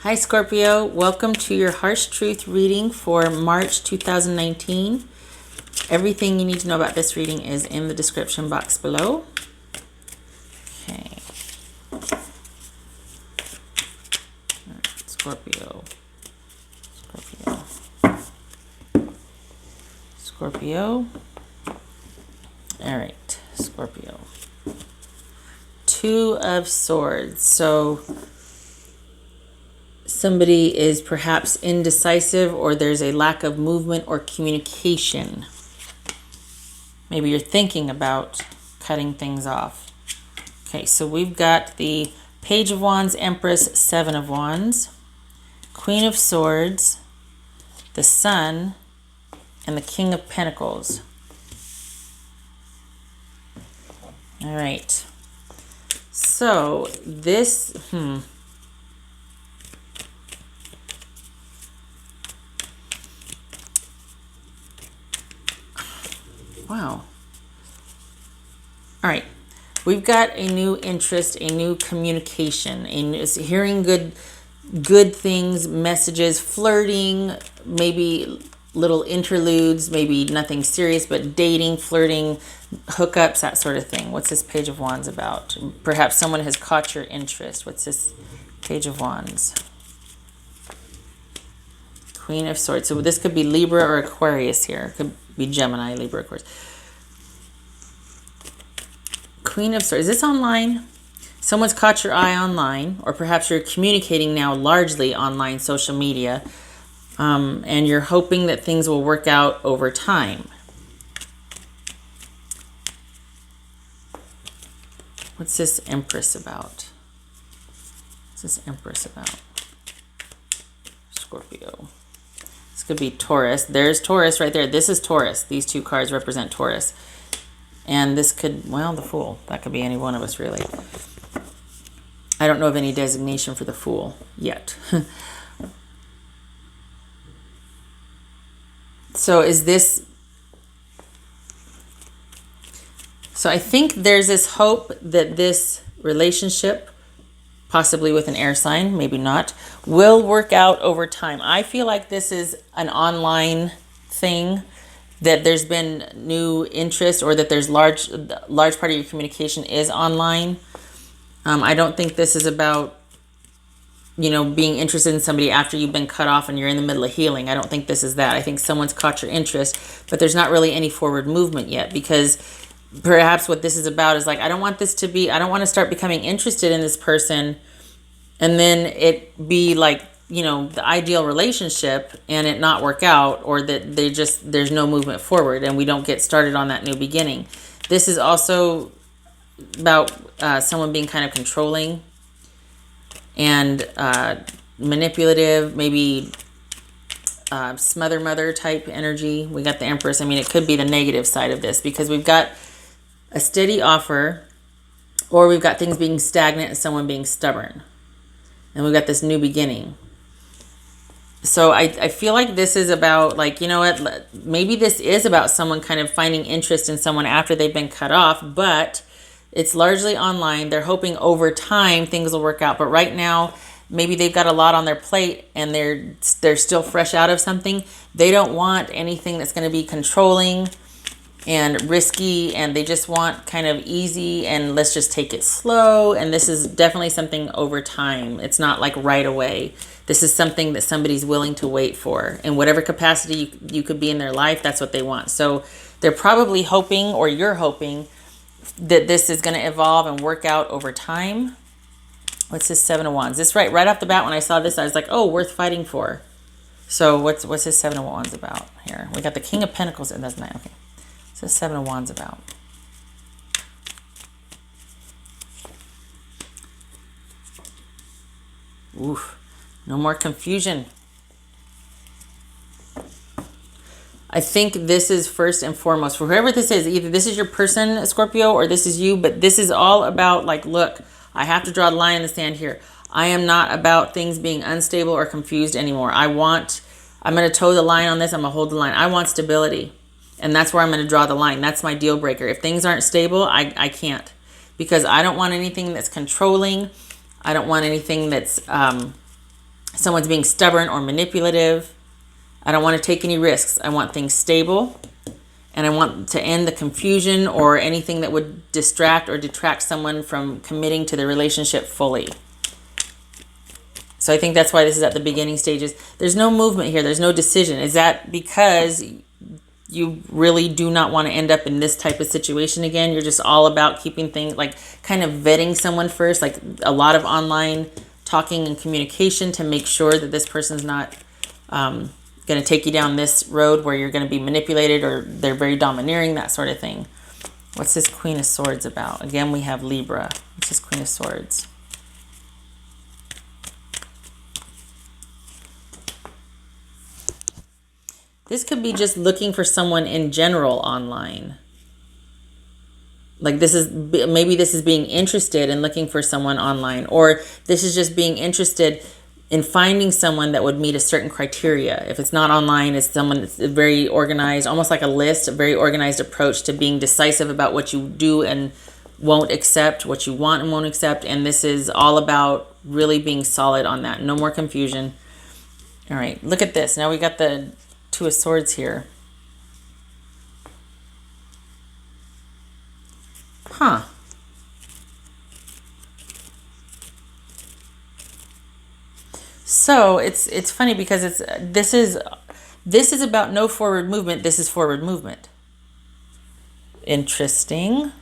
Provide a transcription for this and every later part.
Hi Scorpio, welcome to your Harsh Truth reading for March 2019. Everything you need to know about this reading is in the description box below. Okay. Scorpio. All right, Scorpio. Two of Swords. So somebody is perhaps indecisive, or there's a lack of movement or communication. Maybe you're thinking about cutting things off. Okay, so we've got the Page of Wands, Empress, Seven of Wands, Queen of Swords, the Sun, and the King of Pentacles. All right. So this, wow. All right. We've got a new interest, a new communication, hearing good things, messages, flirting, maybe little interludes, maybe nothing serious, but dating, flirting, hookups, that sort of thing. What's this Page of Wands about? Perhaps someone has caught your interest. What's this Page of Wands? Queen of Swords. So this could be Libra or Aquarius here. It could be Gemini, Libra, Aquarius. Queen of Swords. Is this online? Someone's caught your eye online, or perhaps you're communicating now largely online, social media, and you're hoping that things will work out over time. What's this Empress about? What's this Empress about? Scorpio. This could be Taurus. There's Taurus right there. This is Taurus. These two cards represent Taurus. And this could, well, the Fool. That could be any one of us, really. I don't know of any designation for the Fool yet. So is this... So I think there's this hope that this relationship, possibly with an air sign, maybe not, will work out over time. I feel like this is an online thing, that there's been new interest, or that there's large part of your communication is online. I don't think this is about, being interested in somebody after you've been cut off and you're in the middle of healing. I don't think this is that. I think someone's caught your interest, but there's not really any forward movement yet, because perhaps what this is about is like, I don't want to start becoming interested in this person and then it be like, the ideal relationship and it not work out, or that there's no movement forward and we don't get started on that new beginning. This is also about someone being kind of controlling and manipulative, maybe smother mother type energy. We got the Empress. I mean, it could be the negative side of this, because we've got a steady offer, or we've got things being stagnant and someone being stubborn. And we've got this new beginning. So I feel like this is about, like, maybe this is about someone kind of finding interest in someone after they've been cut off, but it's largely online. They're hoping over time things will work out. But right now, maybe they've got a lot on their plate and they're still fresh out of something. They don't want anything that's going to be controlling and risky, and they just want kind of easy and let's just take it slow. And this is definitely something over time. It's not like right away. This is something that somebody's willing to wait for. In whatever capacity you could be in their life, that's what they want. So they're probably hoping, or you're hoping, that this is going to evolve and work out over time. What's this Seven of Wands? This right off the bat, when I saw this, I was like, oh, worth fighting for. So what's this Seven of Wands about here? We got the King of Pentacles. And that's not okay. What's this Seven of Wands about? Oof. No more confusion. I think this is first and foremost, for whoever this is, either this is your person, Scorpio, or this is you, but this is all about, like, look, I have to draw the line in the sand here. I am not about things being unstable or confused anymore. I'm going to toe the line on this. I'm going to hold the line. I want stability. And that's where I'm going to draw the line. That's my deal breaker. If things aren't stable, I can't. Because I don't want anything that's controlling. I don't want anything that's Someone's being stubborn or manipulative. I don't want to take any risks. I want things stable. And I want to end the confusion or anything that would distract or detract someone from committing to the relationship fully. So I think that's why this is at the beginning stages. There's no movement here. There's no decision. Is that because you really do not want to end up in this type of situation again? You're just all about keeping things, like kind of vetting someone first, like a lot of online talking and communication to make sure that this person's not going to take you down this road where you're going to be manipulated or they're very domineering, that sort of thing. What's this Queen of Swords about? Again, we have Libra. What's this Queen of Swords? This could be just looking for someone in general online. Like maybe this is being interested in looking for someone online, or this is just being interested in finding someone that would meet a certain criteria. If it's not online, it's someone that's very organized, almost like a list, a very organized approach to being decisive about what you do and won't accept, what you want and won't accept. And this is all about really being solid on that. No more confusion. All right, look at this. Now we got the Two of Swords here. Huh. So it's funny because this is about no forward movement. This is forward movement. Interesting.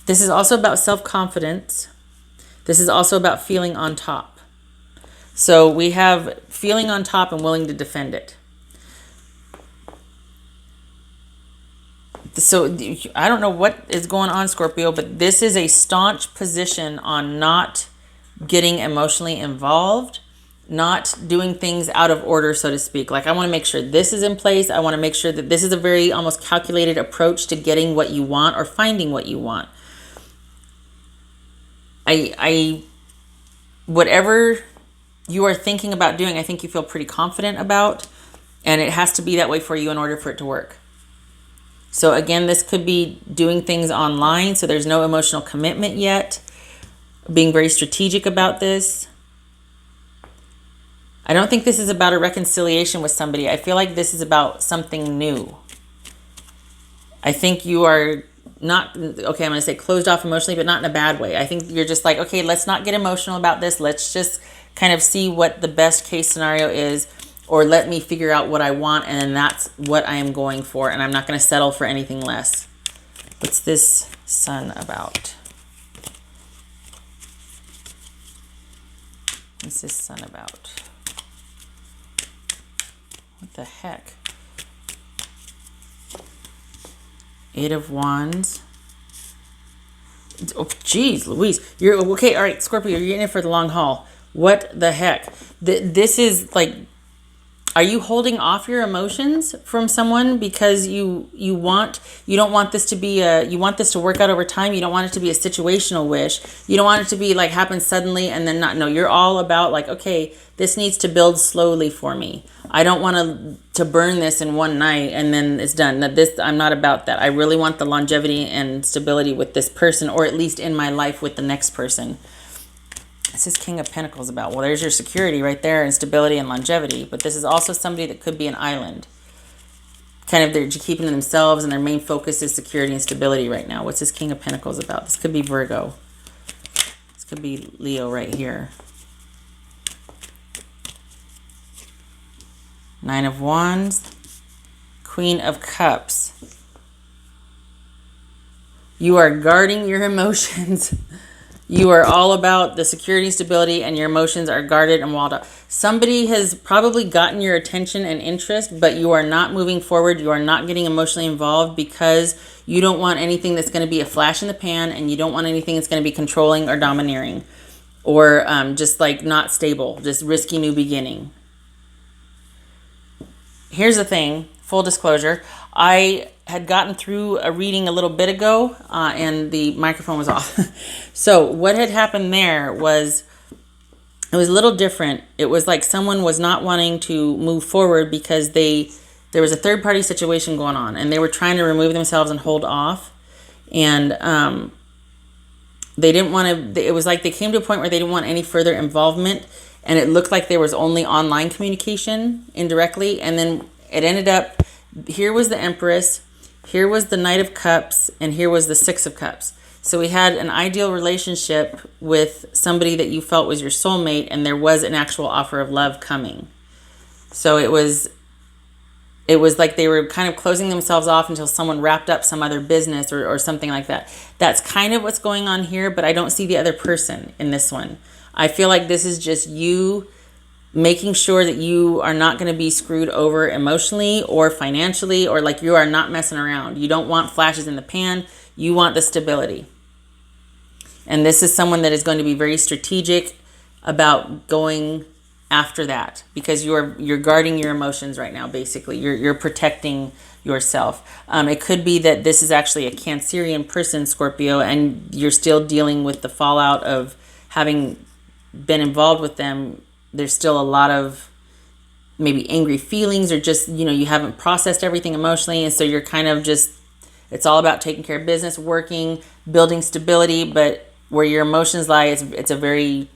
This is also about self-confidence. This is also about feeling on top. So we have feeling on top and willing to defend it. So I don't know what is going on, Scorpio, but this is a staunch position on not getting emotionally involved, not doing things out of order, so to speak. Like, I want to make sure this is in place. I want to make sure that this is a very almost calculated approach to getting what you want or finding what you want. Whatever you are thinking about doing, I think you feel pretty confident about, and it has to be that way for you in order for it to work. So again, this could be doing things online, so there's no emotional commitment yet. Being very strategic about this. I don't think this is about a reconciliation with somebody. I feel like this is about something new. I think you are not, okay, I'm going to say closed off emotionally, but not in a bad way. I think you're just like, okay, let's not get emotional about this. Let's just kind of see what the best case scenario is, or let me figure out what I want, and then that's what I am going for, and I'm not going to settle for anything less. What's this Sun about? What's this Sun about? What the heck? Eight of Wands. Oh, geez, Louise. You're okay. All right, Scorpio, you're in it for the long haul. What the heck? This is like, are you holding off your emotions from someone because you don't want this to be you want this to work out over time? You don't want it to be a situational wish. You don't want it to be like happen suddenly and then not. No, you're all about like, okay, this needs to build slowly for me. I don't want to burn this in one night and then it's done. Now, I'm not about that. I really want the longevity and stability with this person, or at least in my life with the next person. This is King of Pentacles about. Well, there's your security right there, and stability and longevity. But this is also somebody that could be an island. Kind of they're keeping to themselves, and their main focus is security and stability right now. What's this King of Pentacles about? This could be Virgo. This could be Leo right here. Nine of Wands. Queen of Cups. You are guarding your emotions. You are all about the security, stability, and your emotions are guarded and walled up. Somebody has probably gotten your attention and interest, but you are not moving forward. You are not getting emotionally involved because you don't want anything that's going to be a flash in the pan, and you don't want anything that's going to be controlling or domineering, or just like not stable, just risky new beginning. Here's the thing, full disclosure. I had gotten through a reading a little bit ago and the microphone was off. So what had happened there was, it was a little different. It was like someone was not wanting to move forward because there was a third party situation going on, and they were trying to remove themselves and hold off. And they didn't want to, it was like they came to a point where they didn't want any further involvement, and it looked like there was only online communication indirectly. And then it ended up, here was the Empress, here was the Knight of Cups, and here was the Six of Cups. So we had an ideal relationship with somebody that you felt was your soulmate, and there was an actual offer of love coming. So it was like they were kind of closing themselves off until someone wrapped up some other business or something like that. That's kind of what's going on here, but I don't see the other person in this one. I feel like this is just you making sure that you are not going to be screwed over emotionally or financially, or like you are not messing around. You don't want flashes in the pan. You want the stability. And this is someone that is going to be very strategic about going after that, because you're guarding your emotions right now. Basically, you're protecting yourself. It could be that this is actually a Cancerian person, Scorpio, and you're still dealing with the fallout of having been involved with them. There's still a lot of maybe angry feelings, or just, you haven't processed everything emotionally, and so you're kind of just, it's all about taking care of business, working, building stability. But where your emotions lie, it's a very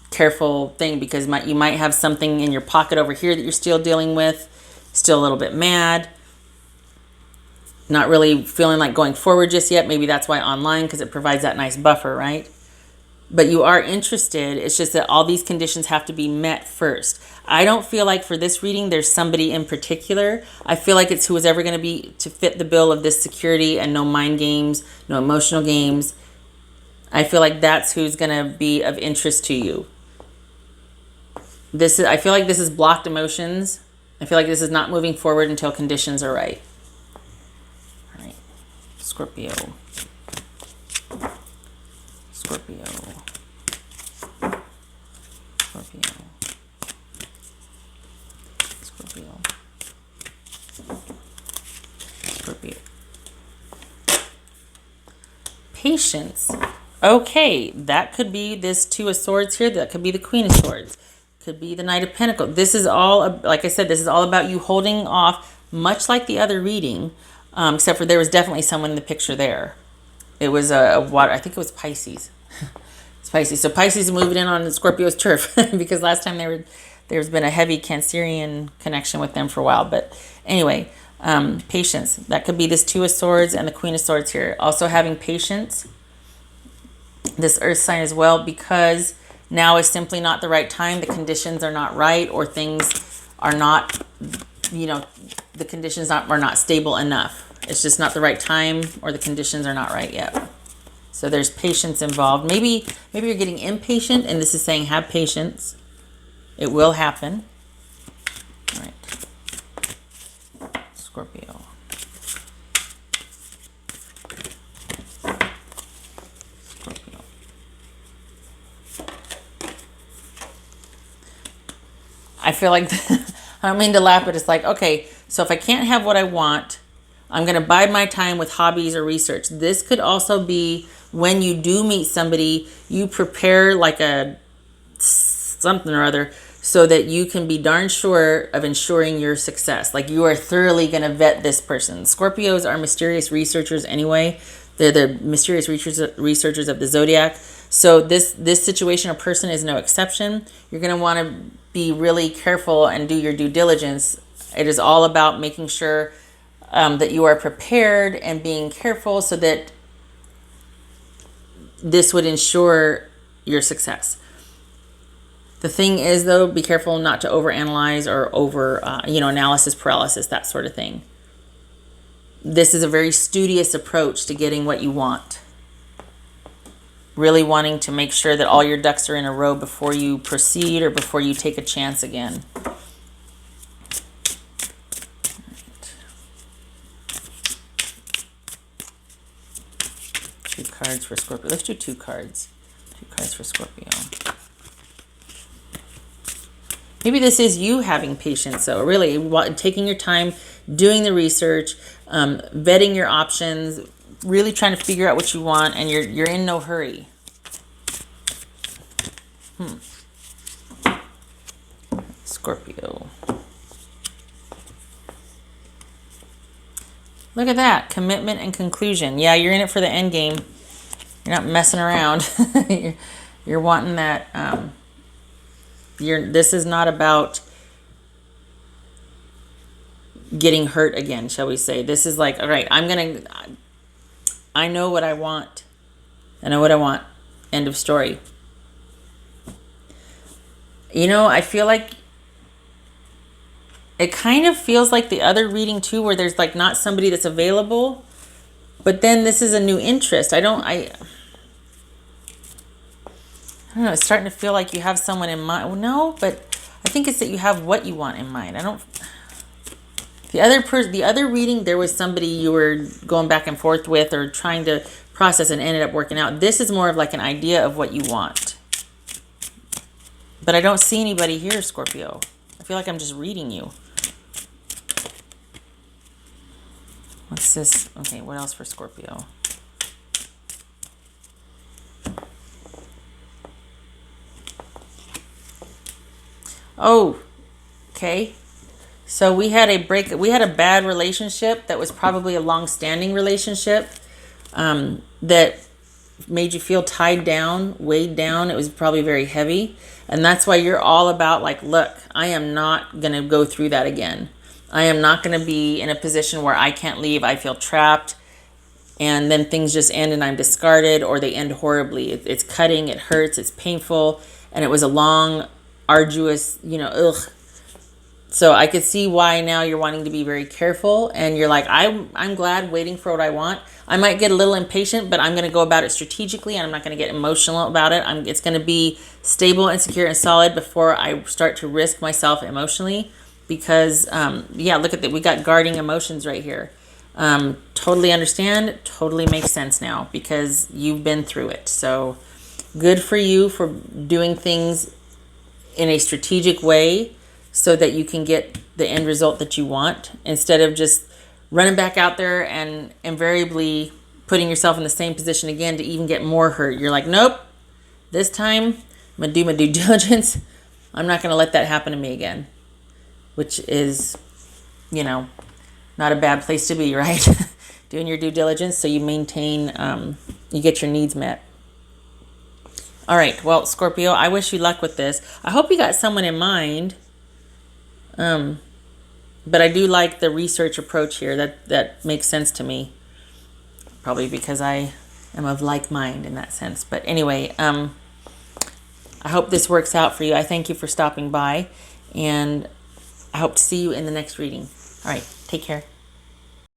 careful thing, because you might have something in your pocket over here that you're still dealing with, still a little bit mad, not really feeling like going forward just yet. Maybe that's why online, because it provides that nice buffer, right? But you are interested. It's just that all these conditions have to be met first. I don't feel like for this reading there's somebody in particular. I feel like it's who is ever going to be to fit the bill of this security and no mind games, no emotional games. I feel like that's who's going to be of interest to you. I feel like this is blocked emotions. I feel like this is not moving forward until conditions are right. All right, Scorpio. Scorpio. Scorpio. Scorpio. Scorpio. Patience. Okay, that could be this Two of Swords here. That could be the Queen of Swords. Could be the Knight of Pentacles. This is all, like I said, this is all about you holding off, much like the other reading, except for there was definitely someone in the picture there. It was a water, I think it was Pisces. It's Pisces. So Pisces is moving in on Scorpio's turf because last time there's been a heavy Cancerian connection with them for a while. But anyway, patience. That could be this Two of Swords and the Queen of Swords here. Also having patience. This earth sign as well, because now is simply not the right time. The conditions are not right, or things are not, the conditions are not stable enough. It's just not the right time, or the conditions are not right yet. So there's patience involved. Maybe you're getting impatient, and this is saying have patience. It will happen. All right. Scorpio. Scorpio. I feel like, I don't mean to laugh, but it's like, okay, so if I can't have what I want, I'm going to bide my time with hobbies or research. This could also be when you do meet somebody, you prepare like a something or other so that you can be darn sure of ensuring your success. Like you are thoroughly going to vet this person. Scorpios are mysterious researchers anyway. They're the mysterious researchers of the zodiac. So this situation or person is no exception. You're going to want to be really careful and do your due diligence. It is all about making sure that you are prepared and being careful so that this would ensure your success. The thing is, though, be careful not to overanalyze or over, analysis paralysis, that sort of thing. This is a very studious approach to getting what you want. Really wanting to make sure that all your ducks are in a row before you proceed or before you take a chance again. Two cards for Scorpio. Let's do two cards. Two cards for Scorpio. Maybe this is you having patience, so really taking your time, doing the research, vetting your options, really trying to figure out what you want, and you're in no hurry. Scorpio. Look at that. Commitment and conclusion. Yeah, you're in it for the end game. You're not messing around. You're wanting that. This is not about getting hurt again, shall we say. This is like, all right, I know what I want. I know what I want. End of story. You know, I feel like it kind of feels like the other reading too, where there's like not somebody that's available, but then this is a new interest. I don't know. It's starting to feel like you have someone in mind. Well, no, but I think it's that you have what you want in mind. The other reading, there was somebody you were going back and forth with or trying to process and ended up working out. This is more of like an idea of what you want. But I don't see anybody here, Scorpio. I feel like I'm just reading you. What's this? Okay, what else for Scorpio? Oh, okay. So we had a bad relationship that was probably a long-standing relationship that made you feel tied down, weighed down. It was probably very heavy. And that's why you're all about like, look, I am not going to go through that again. I am not going to be in a position where I can't leave. I feel trapped. And then things just end and I'm discarded, or they end horribly. It's cutting, it hurts, it's painful. And it was a long, arduous, ugh. So I could see why now you're wanting to be very careful, and you're like, I'm glad waiting for what I want. I might get a little impatient, but I'm going to go about it strategically, and I'm not going to get emotional about it. It's going to be stable and secure and solid before I start to risk myself emotionally, because look at that. We got guarding emotions right here. Totally understand. Totally makes sense now because you've been through it. So good for you for doing things in a strategic way, so that you can get the end result that you want, instead of just running back out there and invariably putting yourself in the same position again to even get more hurt. You're like, nope, this time I'm going to do my due diligence. I'm not going to let that happen to me again, which is, not a bad place to be, right? Doing your due diligence so you maintain, you get your needs met. All right, well, Scorpio, I wish you luck with this. I hope you got someone in mind. But I do like the research approach here. That makes sense to me. Probably because I am of like mind in that sense. But anyway, I hope this works out for you. I thank you for stopping by, and I hope to see you in the next reading. All right, take care.